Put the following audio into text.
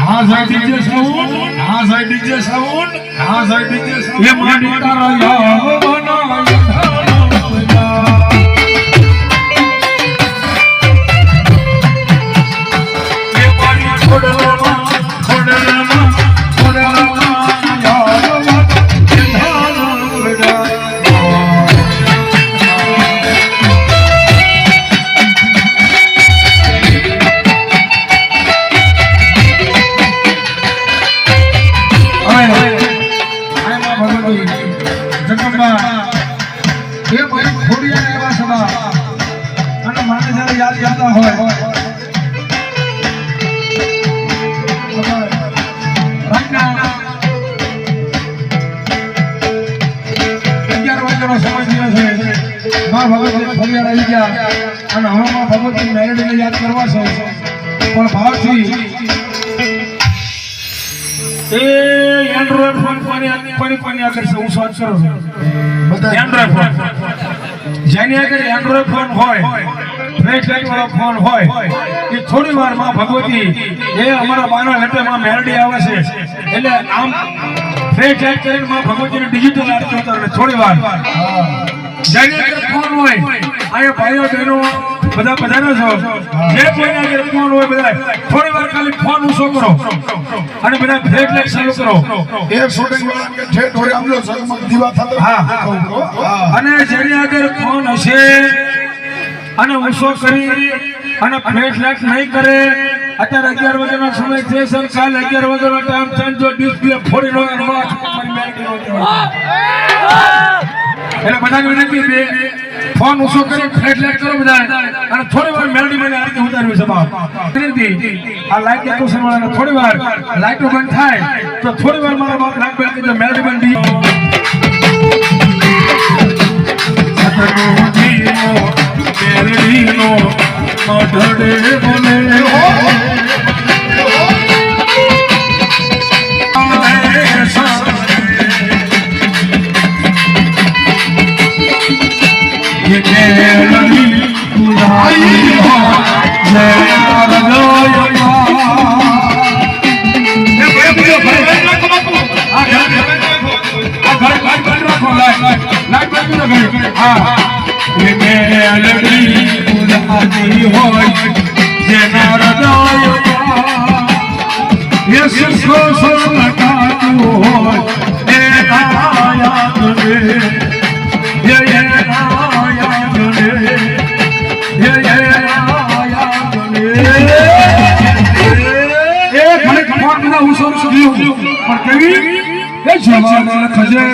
हाँ side DJ sound, हाँ side DJ sound, हाँ साइड डीजे साउंड। ये मानी तारा यार बना ये मानी छोड़ लो याद करता हो भगवती मेलडी याद करवा भावथी एंड्रॉइड फोन कोनी आकर से હું વાત કરું બધા એન્ડ્રોઇડ ફોન જેની આગળ એન્ડ્રોઇડ ફોન હોય ફ્લેશ લાઇટ વાળો ફોન હોય એ થોડી વાર માં ભગવતી એ અમારા બાના હેઠે માં મેલડી આવે છે એટલે આમ ફ્લેશ લાઇટ કરીને માં ભગવતીને ડિજિટલ આરતી ઉતારે થોડી વાર જેની આગળ ફોન હોય આયા ભાઈઓ બહેનો બધા બધાનો છો જે કોઈના આગળ ફોન હોય બધા થોડી વાર ખાલી ફોન ઊંચો કરો અને બધા ફ્લેશ લાઇટ ચાલુ કરો એ શૂટિંગ વાળા કે ઠેઠ હોય આમલો સગમગ દીવા થતો હા અને જેની આગળ ફોન હશે અને ઊંચો કરી અને ફ્લેશ લાઇટ નહીં કરે અત્યારે 11 વાગ્યાનો સમય છે સર કાલ 11 વાગ્યાનો ટાઈમ છે જો ડિસ્પ્લે ફોડી લો અને મારી મેલડી નો એટલે બધાને વિનંતી છે ફોન ઊંચો કરી ફ્લેશ લાઇટ કરો બધા અને થોડી વાર મેલડી મને આ રીતે ઉતારવી છે બાપ વિનંતી આ લાઇટ ડેકોરેશન વાળાને થોડી વાર લાઇટો બંધ થાય તો થોડી વાર મારા બાપ લાઈટ બંધ કરી દે મેલડી બંધ મેલડીનો મઢડે બોલે ये मेलडी पुरानी हो जय रलोया ये बोलो आ घर रखो लाइट बंद करो हां ये मेलडी पुरानी हो जय रलोया ये सुसो सोता तू हो ए आया तुझे ये खजे